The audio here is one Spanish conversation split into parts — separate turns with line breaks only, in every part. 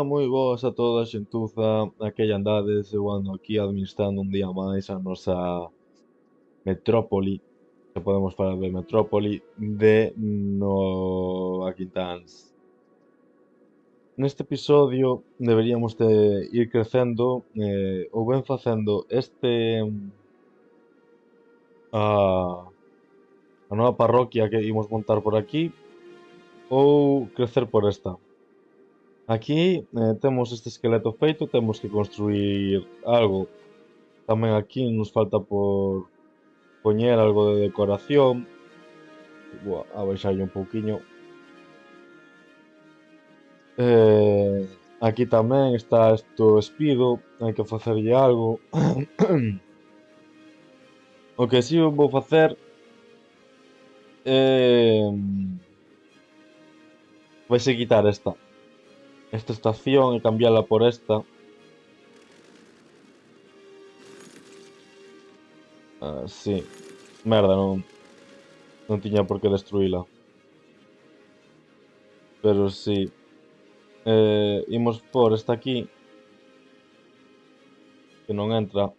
moi boas a toda a xentuza, aquella andades, eu ando aquí administrando un día máis a nosa metrópoli, se podemos falar de metrópoli, de Nova Quintáns. Neste episodio deberíamos de ir crecendo ou ben facendo a nova parroquia que imos montar por aquí ou crecer por esta. Aquí temos este esqueleto feito, temos que construir algo. Tamén aquí nos falta por poñer algo de decoración. Vou a baixarlle un pouquiño. Aquí tamén está isto espido, hai que facerlle algo. O que si vou facer vai ser quitar esta estación e cambiarla por esta. Sí. Merda, non tiña por que destruíla. Pero sí. Imos por esta aquí, que non entra.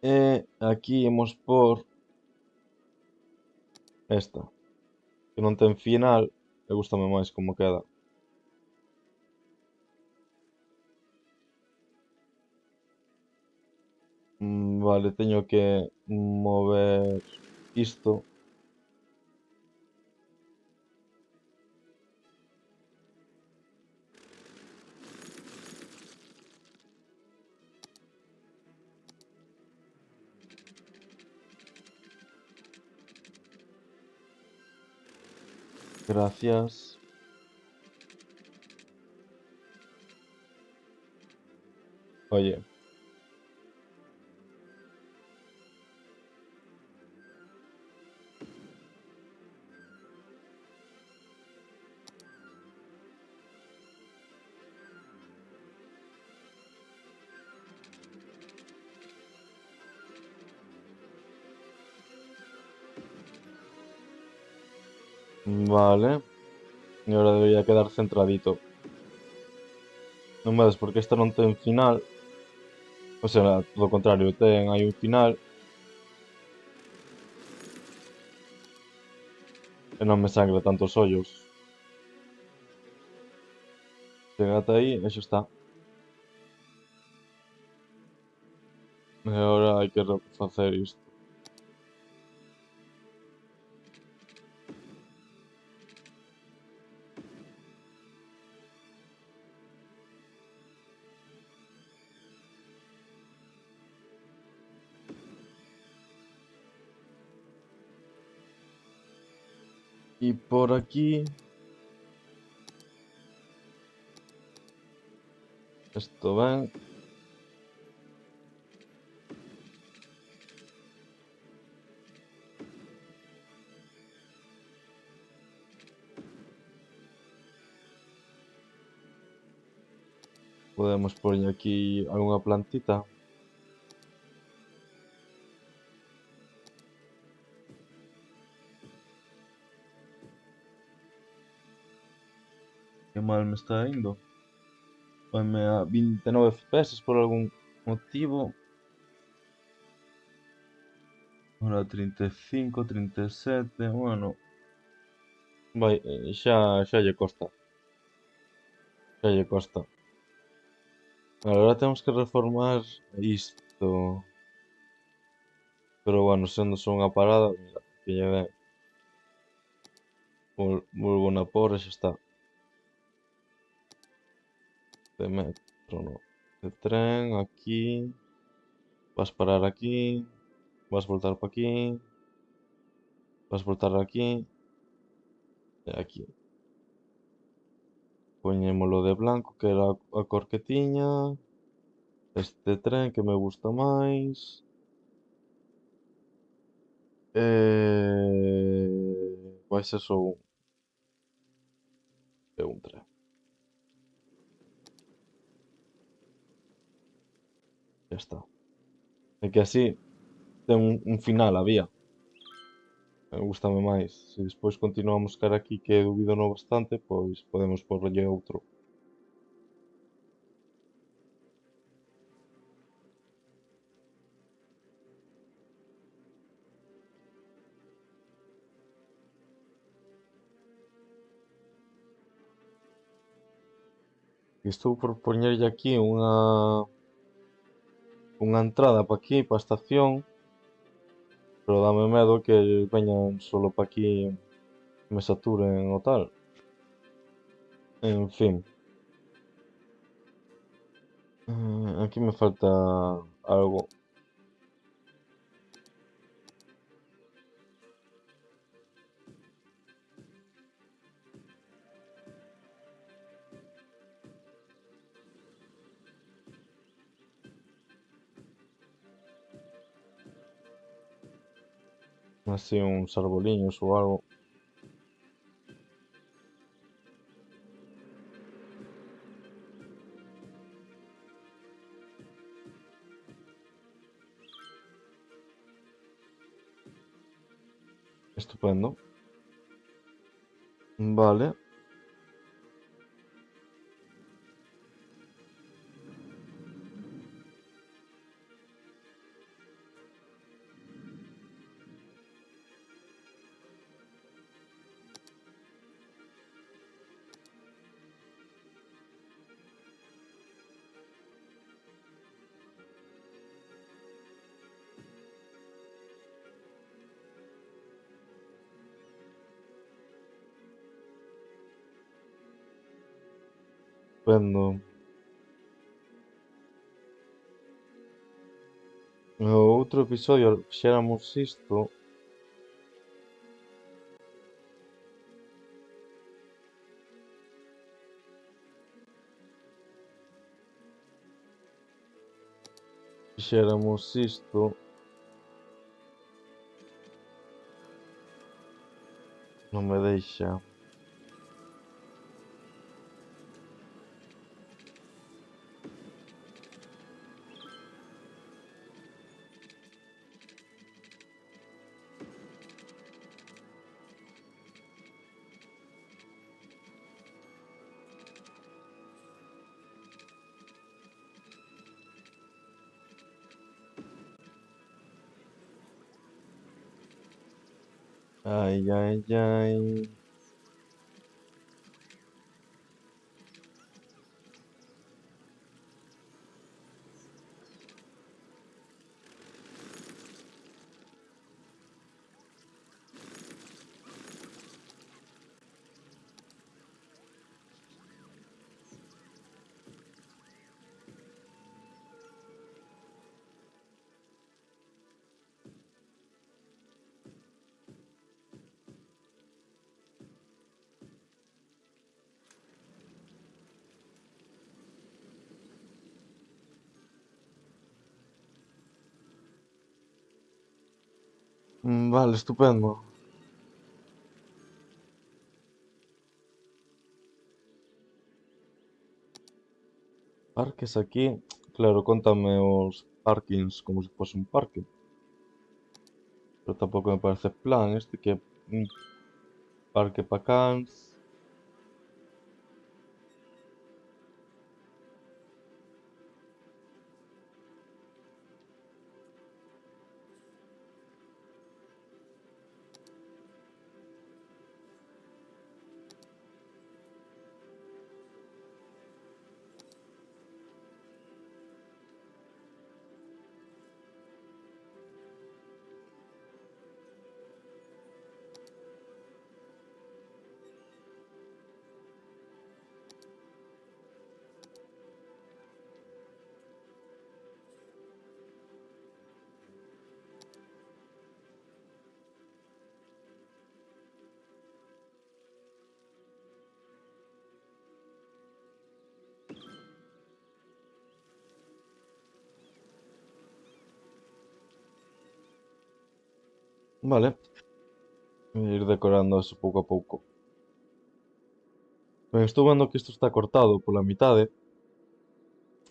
E aquí imos por esta, que non ten final e gustame máis como queda. Vale, teño que mover isto. Gracias. Oye. Vale. E agora debería quedar centradito. Non vedes porque esta non ten final. O sea, todo o contrario, ten aí un final. E non me sangra tantos ollos. Chega ata aí e xa está. E agora hai que refacer isto. E por aquí isto ben. Podemos poñer aquí algunha plantita. Que mal me está indo. Vaime a 29 FPS por algún motivo. Ahora 35, 37, bueno. Vai, xa lle costa. Xa lle costa. Agora temos que reformar isto. Pero bueno, sendo só unha parada, mira, que lle den. Volvo na por e xa está. De metro, no. De tren, aquí. Vas parar aquí. Vas voltar pa aquí. Vas voltar aquí. E aquí. Poñémolo de blanco, que era a cor que tiña. Este tren que me gusta máis. Vai ser só un 3. Ya está. É que así ten un final a vía. Gústame máis. Se despois continuamos cara aquí que dubido no bastante, pois podemos porlle outro. Estou por poñerlle aquí unha entrada para aquí, para a estación, pero dame medo que veñan solo para aquí e me saturen o tal. En fin. Aquí me falta algo. Así uns arboliños ou algo. Estupendo. Vale. Estupendo. No outro episodio fixéramos isto. Fixéramos isto. Non me deixa. Ai, ai, ai. Vale, estupendo. Parques aquí. Claro, contame os parkings como se fose un parque. Pero tampouco me parece plan este que é un parque pa cans. Vale, voy a ir decorando eso poco a pouco. Ben, estou vendo que isto está cortado pola mitade,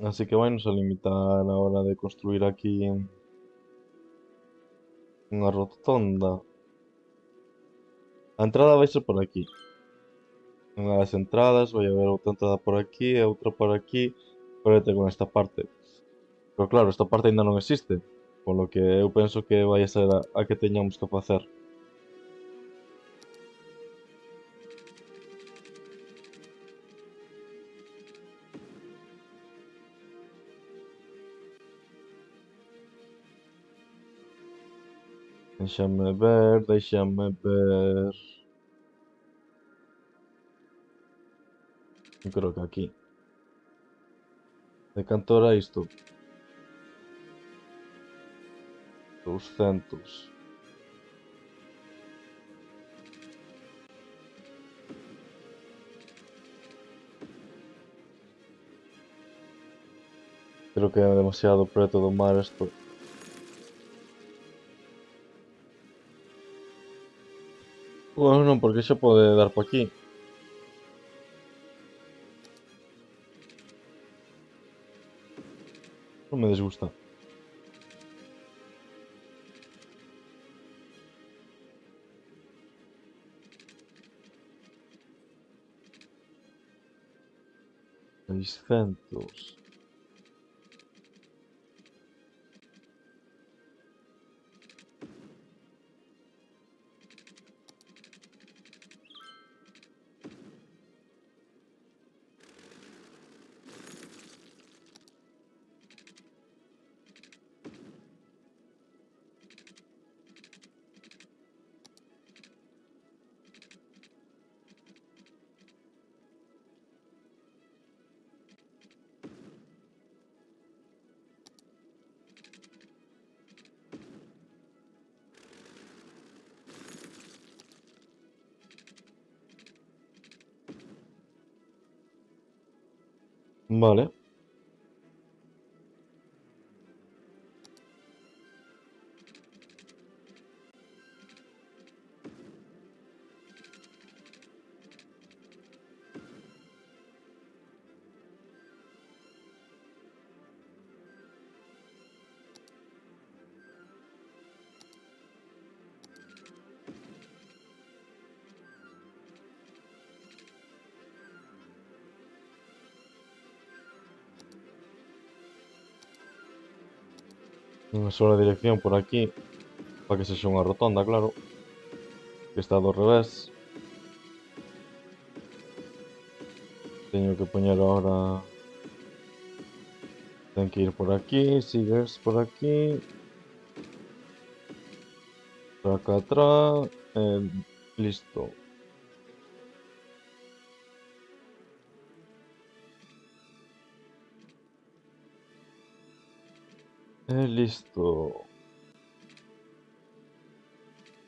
así que vainos a limitar a hora de construir aquí unha rotonda. A entrada vai ser por aquí. Unha das entradas, vai haber outra entrada por aquí e outra por aquí, correte con esta parte. Pero claro, esta parte ainda non existe, polo que eu penso que vai a ser a que teñamos que facer. Déxame ver, déxame ver. Eu creo que aquí. De canto era isto? 200. Creo que é demasiado preto do mar isto. Bueno, non, porque xa pode dar por aquí. Non me desgusta. Seiscentos. Vale. Unha sola dirección por aquí, para que sexa unha rotonda, claro. Que está do revés. Teño que poñer ahora. Ten que ir por aquí, sigues por aquí. Para acá atrás. Listo. Listo.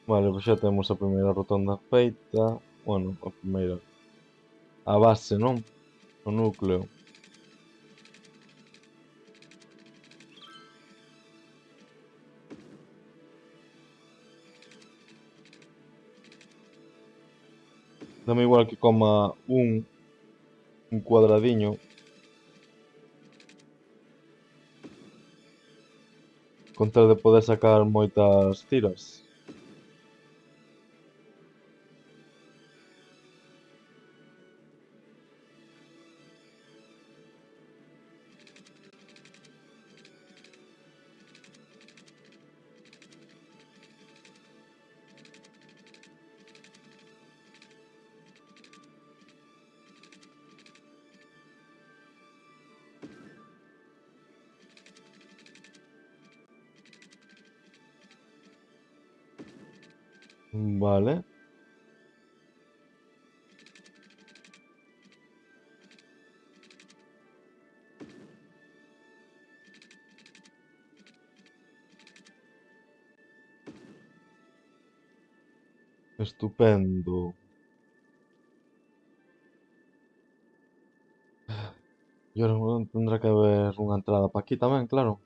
Vale, pois xa temos a primeira rotonda feita. Bueno, a primeira. A base, non? O núcleo. Dame igual que coma un cuadradiño. Con tal de poder sacar moitas tiras. Vale. Estupendo. E ahora tendrá que haber unha entrada para aquí tamén, claro.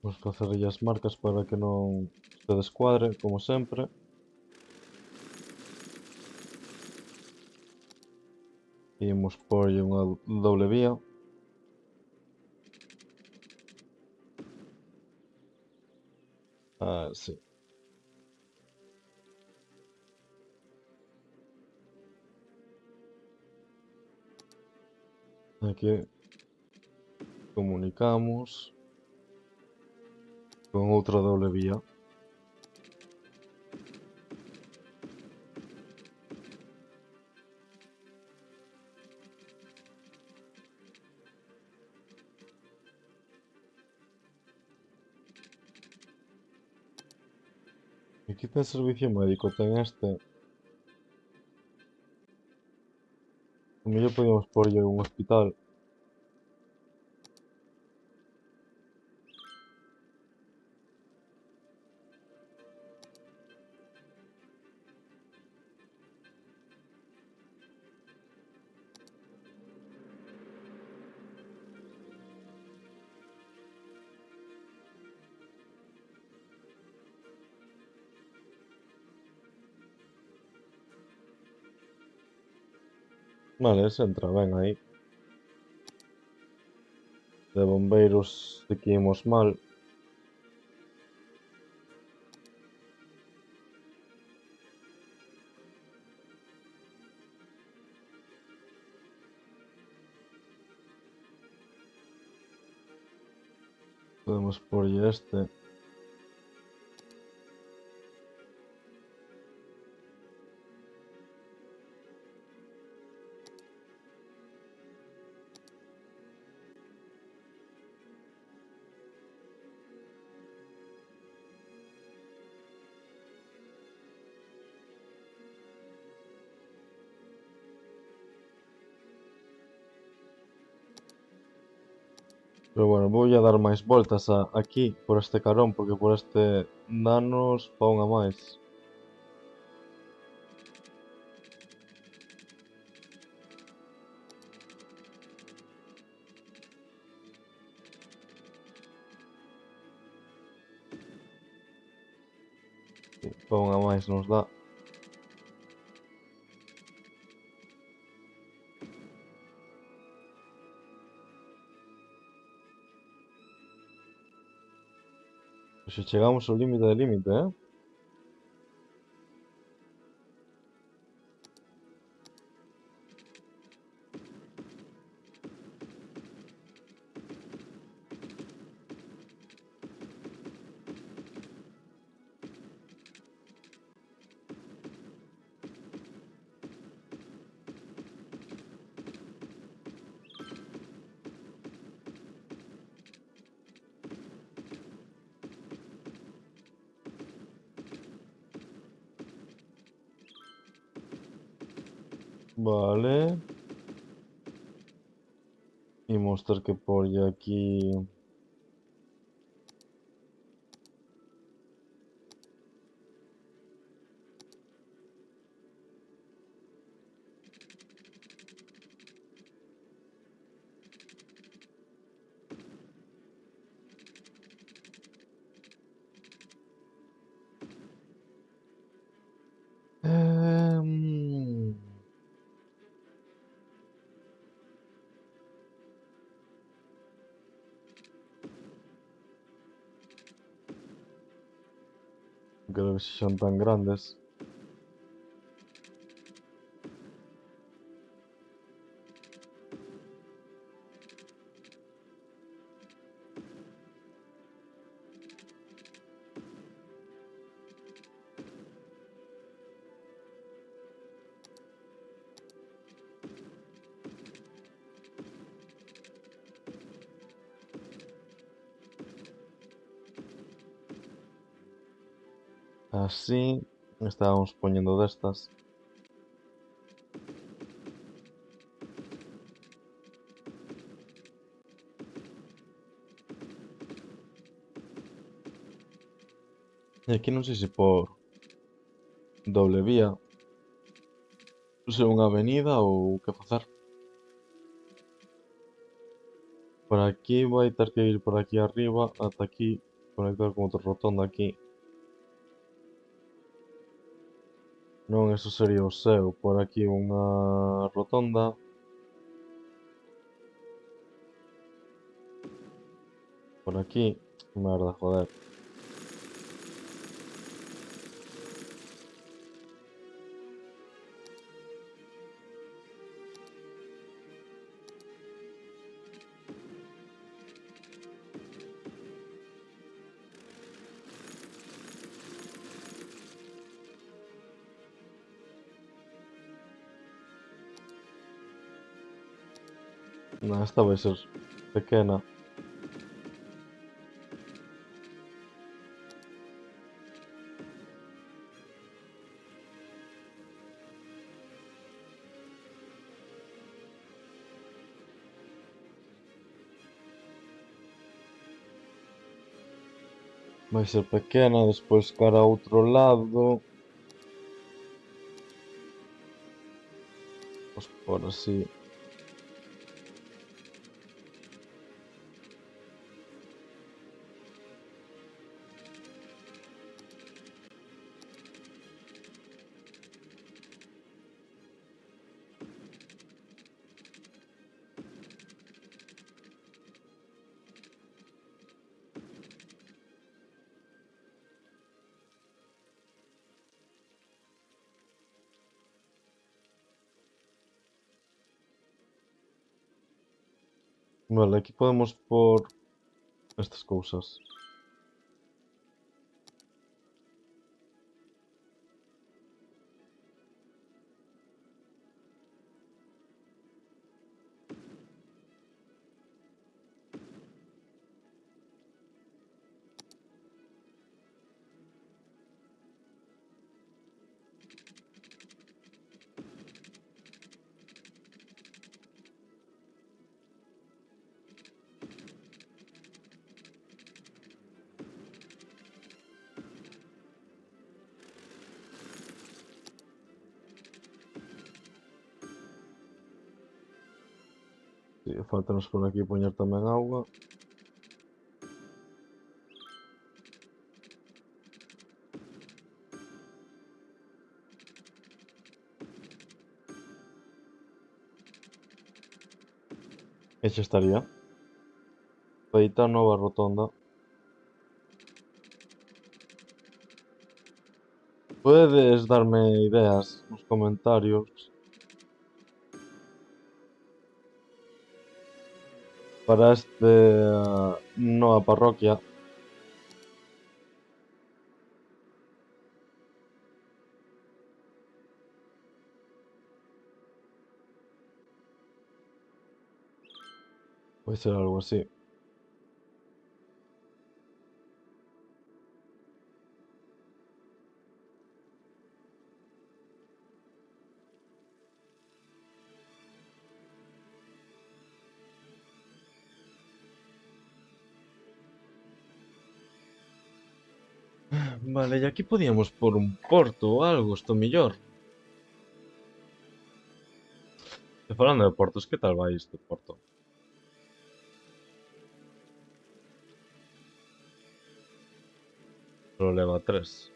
Vamos facer as marcas para que non se descuadre, como sempre. Imos porlle unha doble vía. Ah, sí. Aquí comunicamos con outra doble vía. Aquí ten servicio médico, ten este. O mellor podíamos porlle un hospital. Vale, ese entra ben aí. De bombeiros aquí imos mal. Podemos porlle este. Pero bueno, vou a dar máis voltas aquí, por este carón, porque por este danos pa unha máis. Sí, pa unha máis nos dá. Se chegamos ao límite de límite, eh? Vale. Imos ter que porlle aquí... Ehm, Creo que si son tan grandes. Así estábamos poniendo de estas. Y aquí non sei se por doble vía, se unha avenida ou que facer. Por aquí vai ter que ir por aquí arriba ata aquí. conectar con outra rotonda aquí. Non, eso sería o seu. Por aquí unha rotonda. Por aquí. Merda, joder. Non, esta vai ser pequena. Vai ser pequena, despois cara a outro lado. Pois por así. Vale, aquí podemos por estas cousas. Sí, faltanos por aquí poñer tamén auga. E xa estaría. Feita a nova rotonda. Puedes darme ideas nos comentarios para este nova parroquia. Vai ser algo así. Vale, e aquí podíamos por un porto ou algo, isto mellor. E falando de portos, que tal vai este porto? Solo leva 3.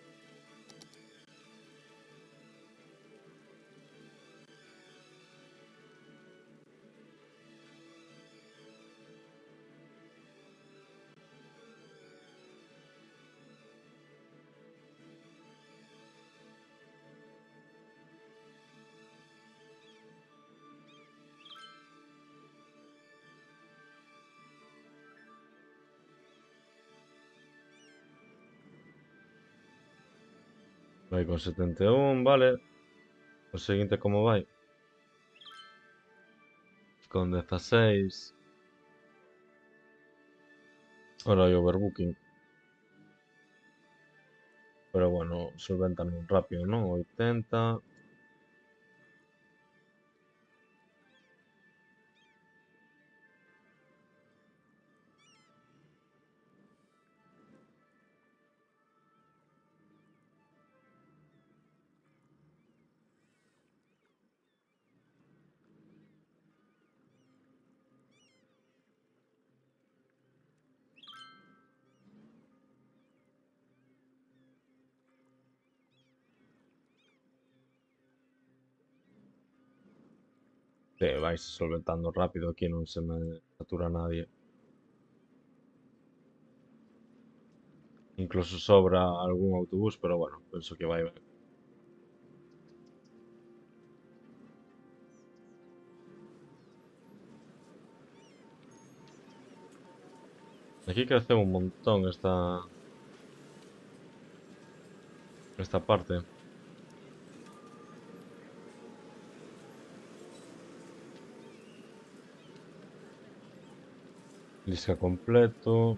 Vai con 71, vale. O seguinte como vai? Con 16. Ahora hai overbooking. Pero bueno, solventan rápido, ¿no? 80. Sí, vais solventando rápido, aquí non se me satura nadie. Incluso sobra algún autobús, pero bueno, penso que vai ben. Aquí crece un montón esta parte. Lisca completo.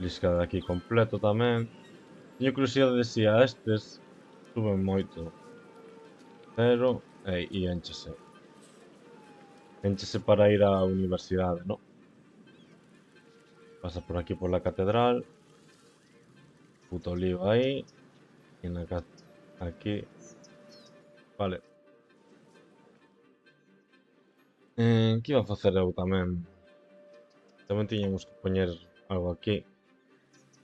Lisca de aquí completo tamén. Teño curiosidade de se a estes suben moito. Pero, e énchese. Énchese para ir á universidade, ¿no? Pasa por aquí por la catedral. Puto lío aí. E aquí. Vale. Que iba a facer eu tamén? Tamén tiñamos que poñer algo aquí.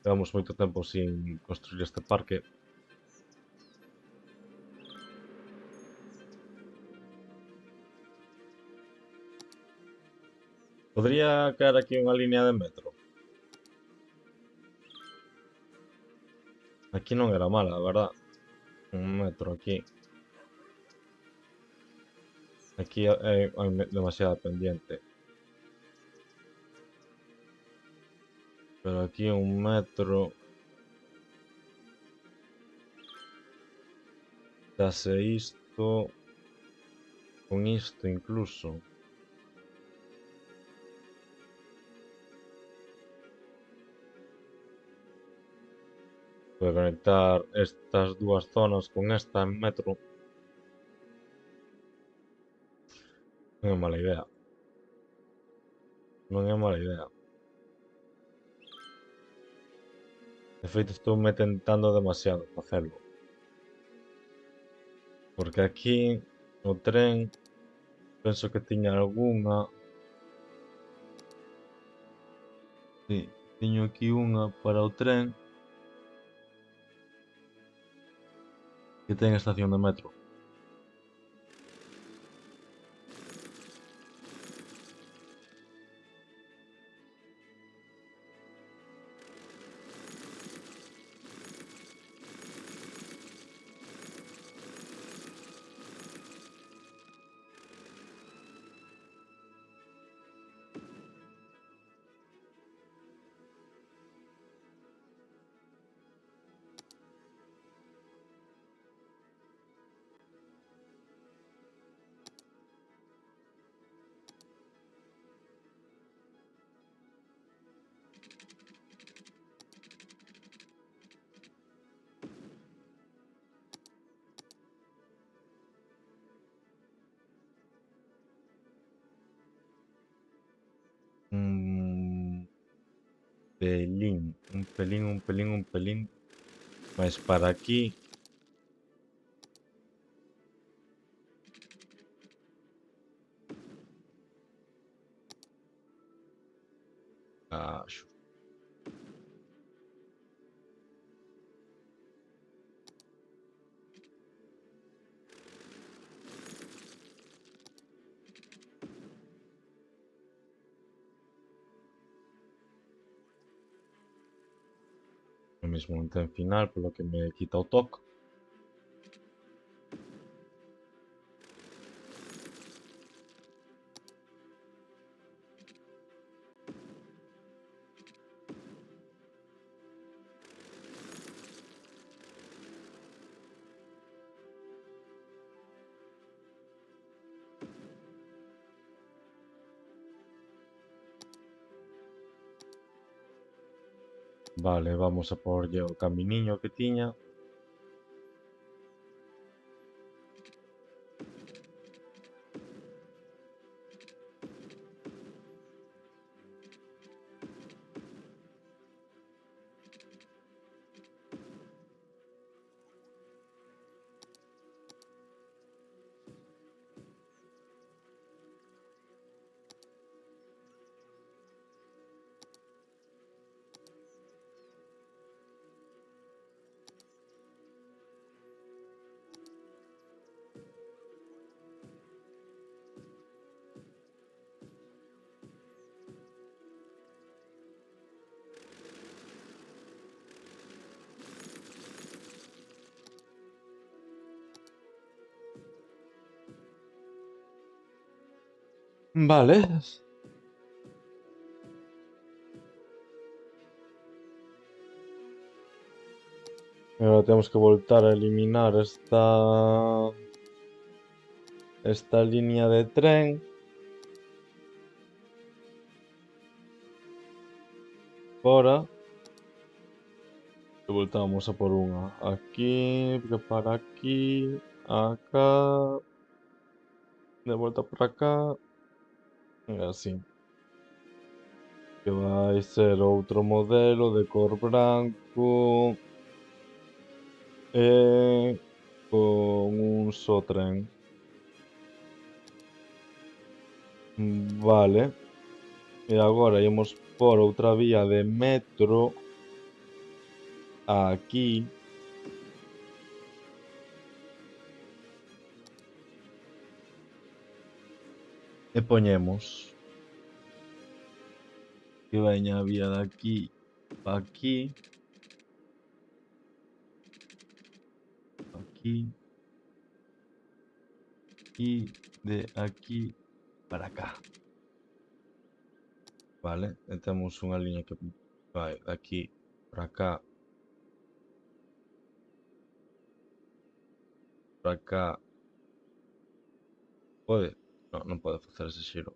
Levamos moito tempo sin construir este parque. Podría caer aquí unha línea de metro. Aquí non era mala, a verdad. Un metro aquí. Aquí hai demasiada pendiente. Pero aquí un metro. Dase isto. Con isto incluso. Puedo conectar estas dúas zonas con esta en metro. Non é mala idea. Non é mala idea. De feito, estou me tentando demasiado facelo. Porque aquí no tren penso que tiña algunha. Sí, teño aquí unha para o tren que ten estación de metro. Un pelín, un pelín, un pelín, un pelín. Mas para aquí. Acho. O mesmo non ten final, polo que me quita o toque. Vale, vamos a porlle o caminiño que tiña. Vale. Ahora tenemos que voltar a eliminar esta línea de tren. Ahora voltamos a por una. Aquí, para aquí, acá, de vuelta por acá, y así. Que vai ser outro modelo de cor branco e con un só tren. Vale. E agora imos por outra vía de metro aquí. E poñemos que veña a vía de aquí pa aquí. Aquí. Y de aquí para acá. Vale, e temos unha liña que vai de aquí para acá, para acá. Pode? Non, non pode facer ese xiro.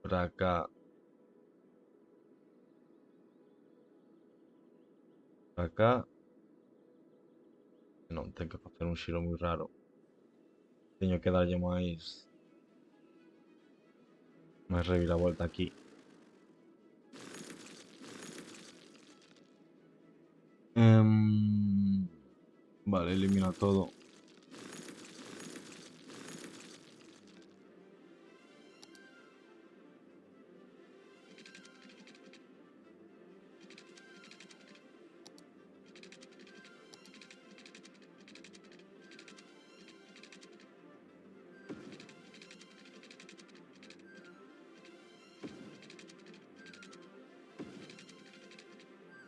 Para acá, para acá. Non, ten que facer un xiro moi raro. Teño que darlle máis reviravolta aquí. Vale, elimina todo.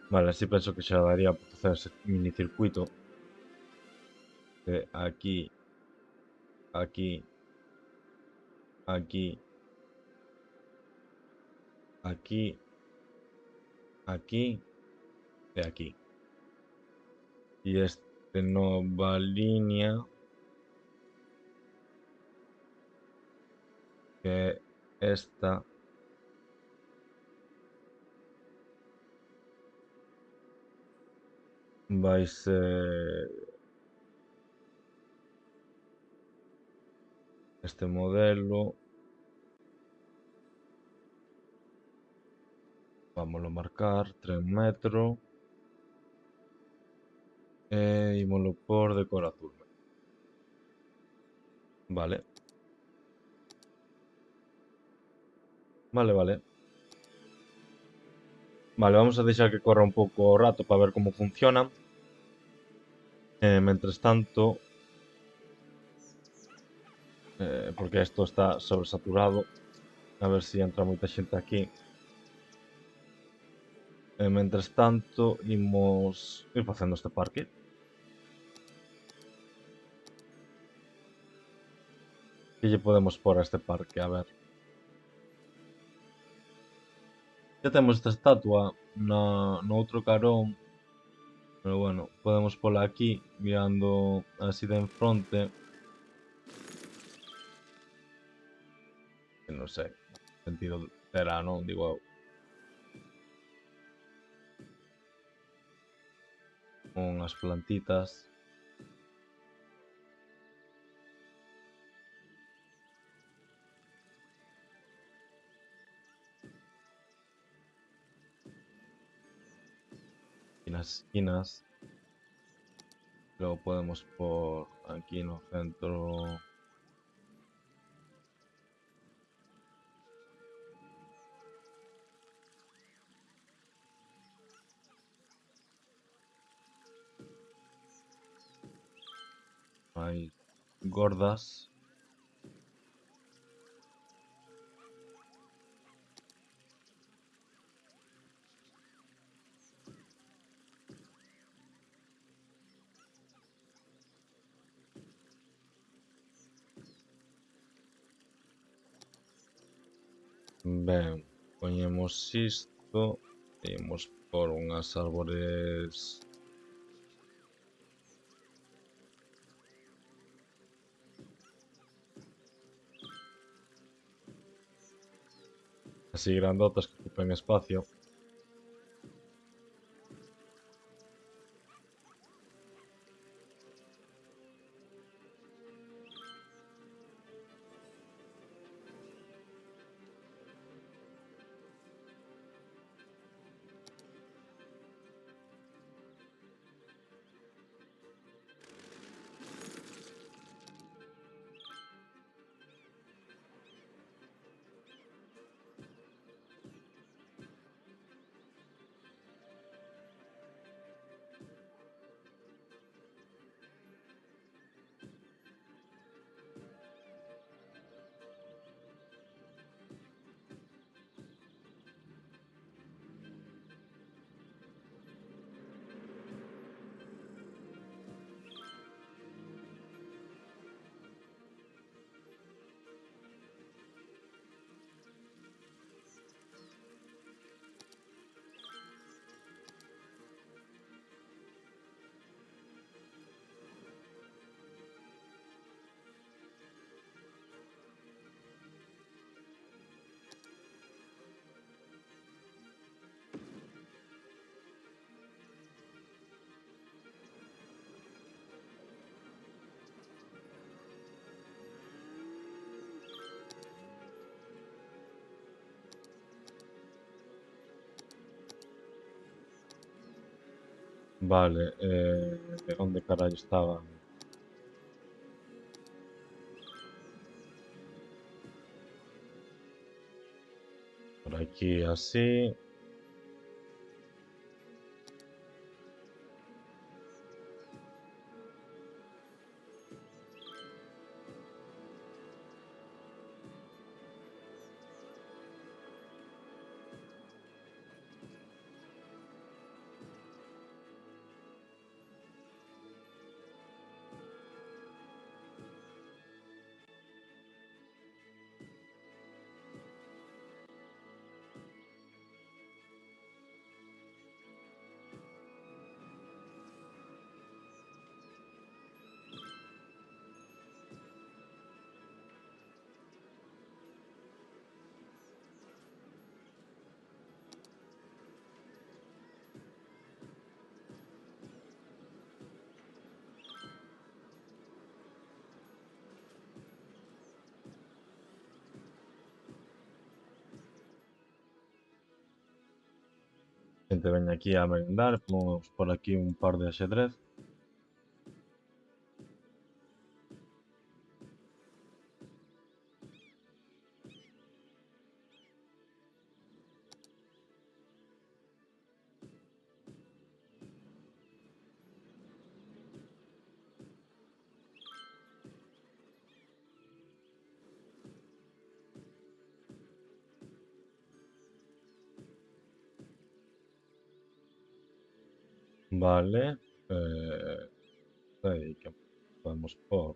Vale, así penso que xa daría para facer ese minicircuito. De aquí, aquí, aquí, aquí, aquí, e aquí. E esta nova línea que é esta. Vai ser este modelo. Vámoslo marcar, tren metro. E ímolo por de cor azul. Vale. Vale, vale. Vale, vamos a deixar que corra un pouco o rato para ver como funciona. Mentres tanto, porque isto está sobresaturado, a ver se entra moita xente aquí. Mentres tanto, imos ir facendo este parque. Que lle podemos pôr a este parque? A ver. Ya temos esta estatua no outro carón. Pero bueno, podemos pola aquí, mirando así de enfronte. Que non sei, sentido terá, non? Digo eu. Unhas plantitas. E nas esquinas. Logo podemos por aquí no centro. Hai gordas. Ben, poñemos isto, imos por unhas árbores así grandotas que ocupen espacio. Vale, onde carallo estaban? Por aquí así. Xente veña aquí a merendar, ponemos por aquí un par de axedrez. Vale. Aí que podemos por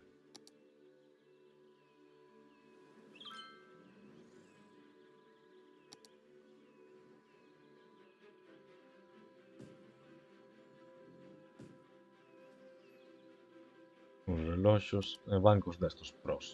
os reloxos e bancos destos pros.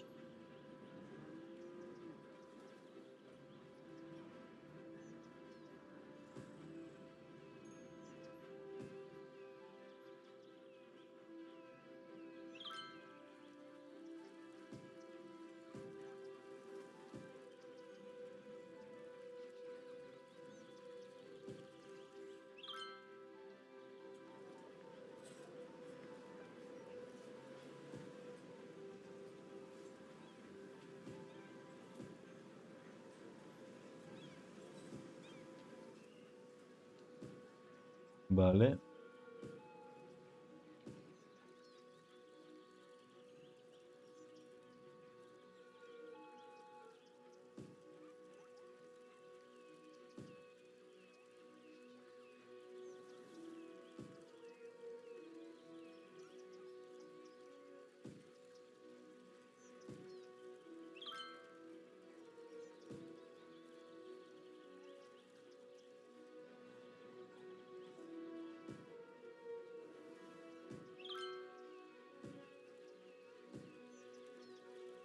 Vale.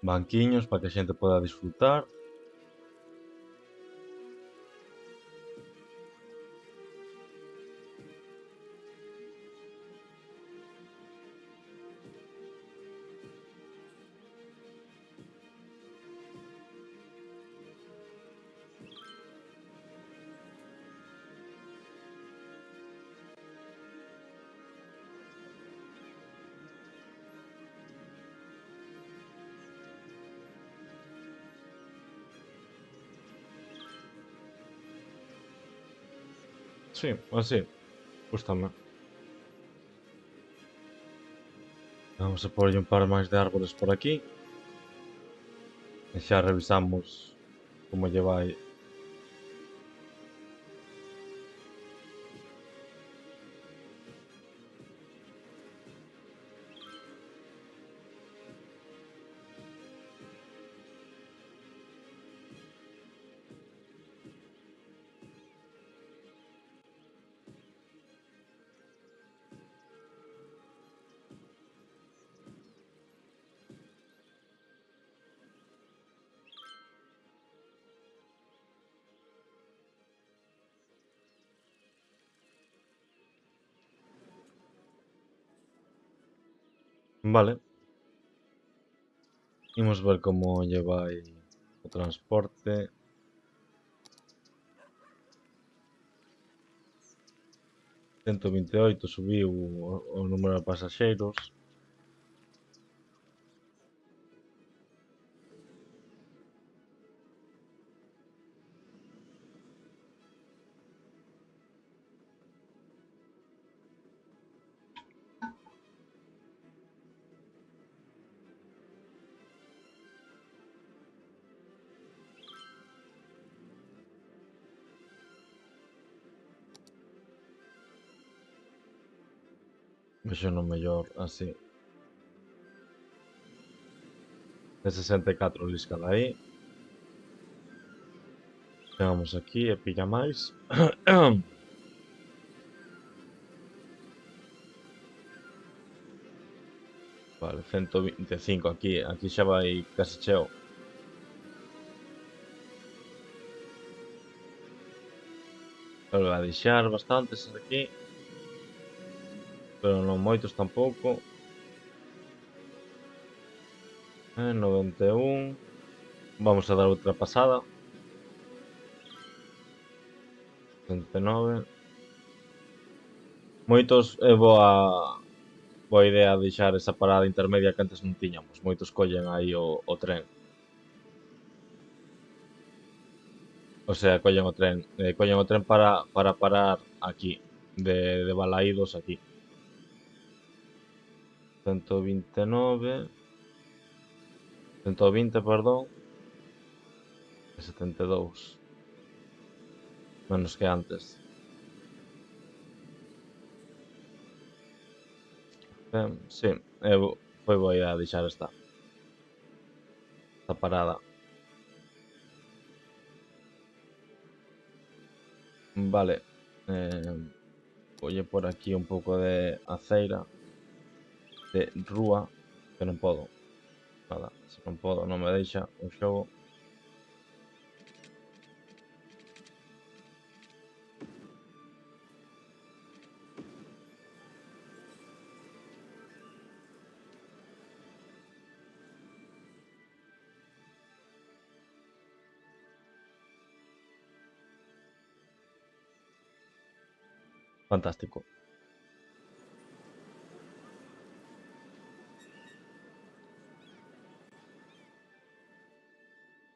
banquiños para que a xente poda disfrutar. Sí, así, gústame. Vamos a poner un par máis de árboles por aquí. E xa revisamos como lle vai. Vale, imos ver como lle vai o transporte. 128 subiu o número de pasaxeiros. Vexo no mellor así. De 64 liscala aí. Chegamos aquí e pilla máis. Vale, 125 aquí. Aquí xa vai casi cheo. Vale, vai deixar bastantes aquí. Pero non moitos tampouco. 91. Vamos a dar outra pasada. 69. Moitos é boa idea deixar esa parada intermedia que antes non tiñamos. Moitos collen aí o tren. O sea, collen o tren para parar aquí, de Balaídos aquí. 129, 120, perdón, e 72. Menos que antes. Sí, foi boa idea deixar esta parada. Vale, voy por aquí un pouco de aceira, de rúa, que non podo. Nada, se non podo, non me deixa o xogo. Fantástico.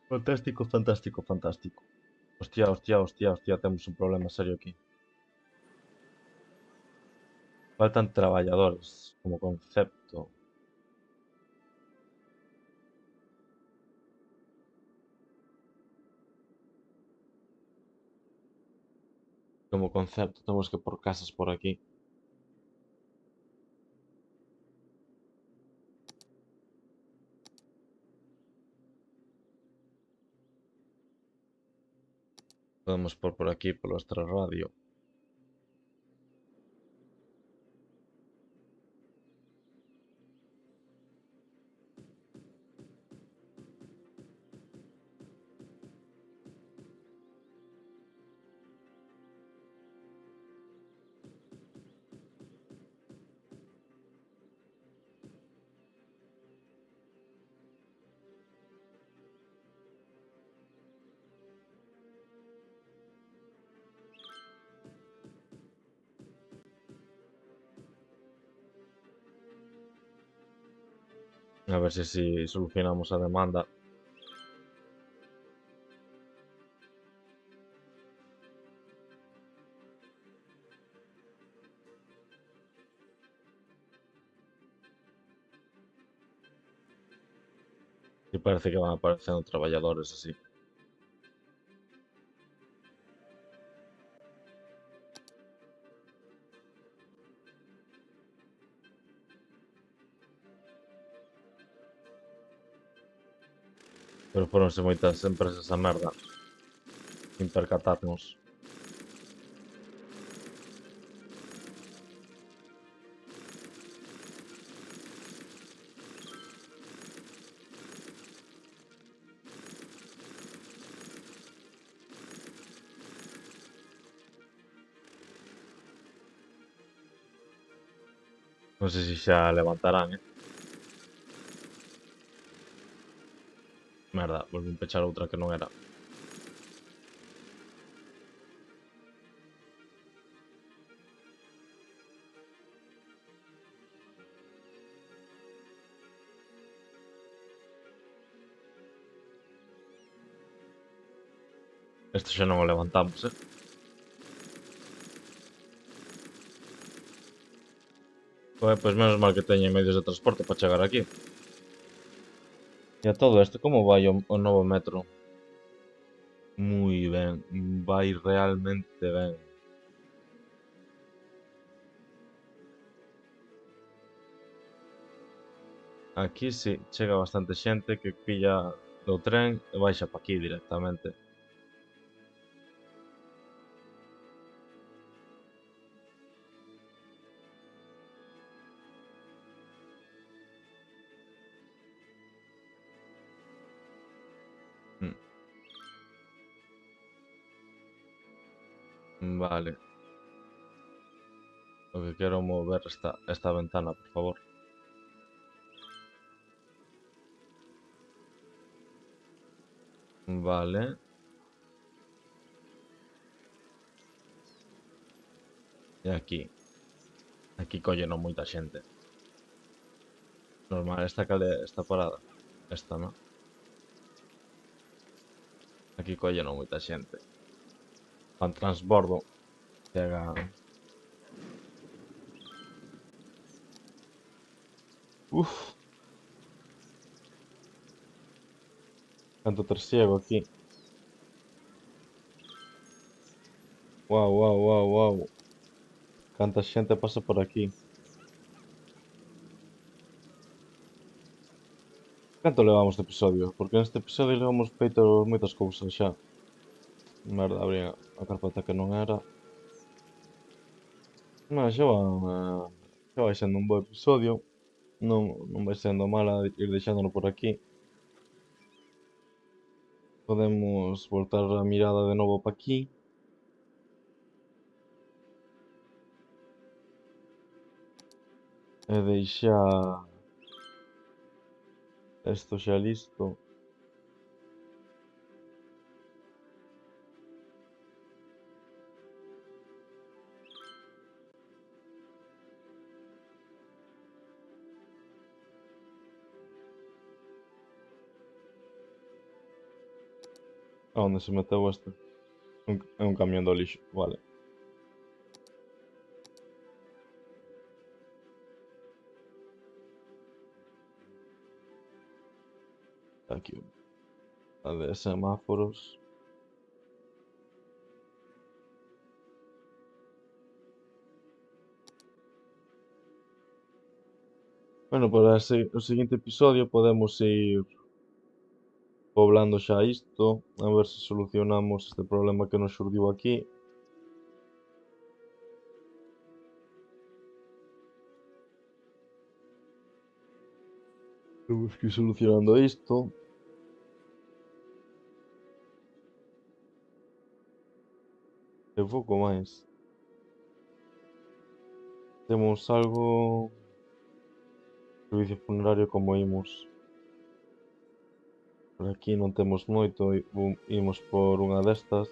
Fantástico, fantástico, fantástico. Hostia, hostia, hostia, hostia, temos un problema serio aquí. Faltan traballadores como concepto. Como concepto, temos que por casas por aquí. Podemos por aquí, por nuestra radio. A ver si solucionamos a demanda. Y parece que van apareciendo trabajadores así. Pero foronse moitas empresas a merda. Sin percatarnos. Non sei se xa levantarán, Merda, volvín pechar outra que non era. Este xa non o levantamos, Pois menos mal que teñen medios de transporte para chegar aquí. E a todo isto, como vai o novo metro? Moi ben, vai realmente ben. Aquí sí, chega bastante xente que pilla do tren e baixa pa aquí directamente. Vale. Lo que quero mover esta ventana, por favor. Vale. E aquí. Aquí collenon moita xente. Normal, esta calle está parada. Esta, ¿no? Aquí collenon moita xente. Fan transbordo. Chega... Uf. Canto trasiego aquí. Wow, wow, wow, wow. Canta xente pasa por aquí. Canto levamos de episodio? Porque neste episodio levamos feito moitas cousas xa. Merda, abrí a carpeta que non era. Non, xa vai sendo un bo episodio. Non vai sendo mala ir deixándolo por aquí. Podemos voltar a mirada de novo para aquí. E deixar isto xa listo. A onde se meteu este? É un camión do lixo, vale. Aquí a de semáforos. Bueno, para o seguinte episodio podemos ir poblando xa isto, a ver se solucionamos este problema que nos xurdiu aquí. Temos que ir solucionando isto. E pouco máis. Temos algo... Servicio funerario como imos. Por aquí non temos moito, imos por unha destas.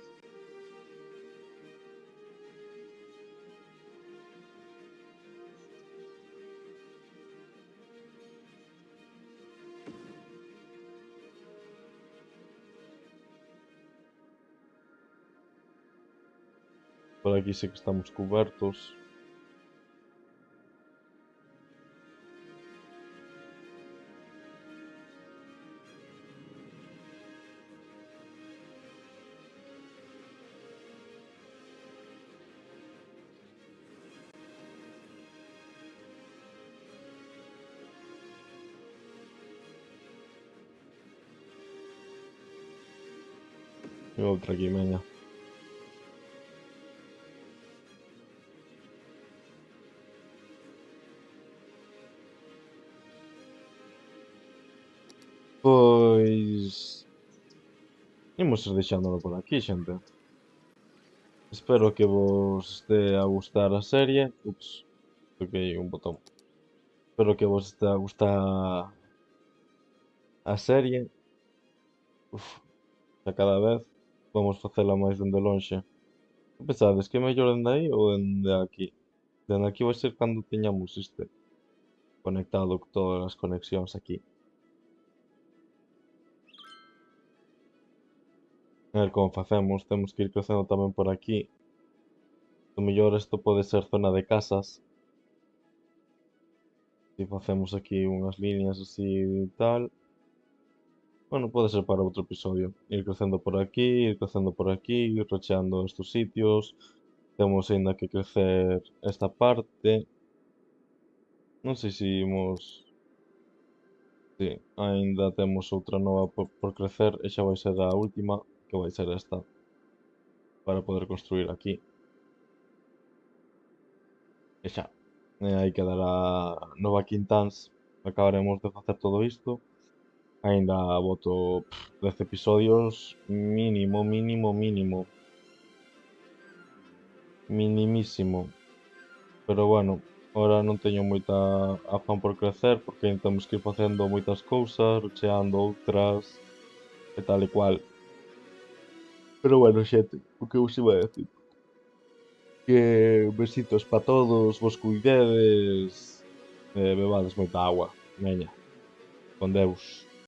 Por aquí sí que estamos cubertos. E outra aquí, meña. Pois... Imos ir deixándolo por aquí, xente. Espero que vos este a gustar a serie. Ups, toquei un botón. Espero que vos este a gustar a serie. Uf, a cada vez vamos facela máis dende lonxe. Que pensades que é mellor dende aí ou dende aquí? Dende aquí vai ser cando teñamos este conectado con todas as conexións aquí. A ver como facemos, temos que ir crecendo tamén por aquí. O mellor isto pode ser zona de casas. Si facemos aquí unhas líneas así e tal. Bueno, pode ser para outro episodio. Ir crecendo por aquí, ir rocheando estes sitios. Temos aínda que crecer esta parte. Non sei se imos... Sí, aínda temos outra nova por crecer e xa vai ser a última, que vai ser esta, para poder construir aquí. E xa. E aí quedará Nova Quintáns. Acabaremos de facer todo isto. Aínda boto 10 episodios mínimo, mínimo, mínimo. Minimísimo. Pero bueno, ahora non teño moita afán por crecer porque aínda temos que ir facendo moitas cousas, rocheando outras e tal e cual. Pero bueno, xente, o que vos iba a decir? Que besitos para todos, vos cuidedes, bebades moita agua, veña, con Deus.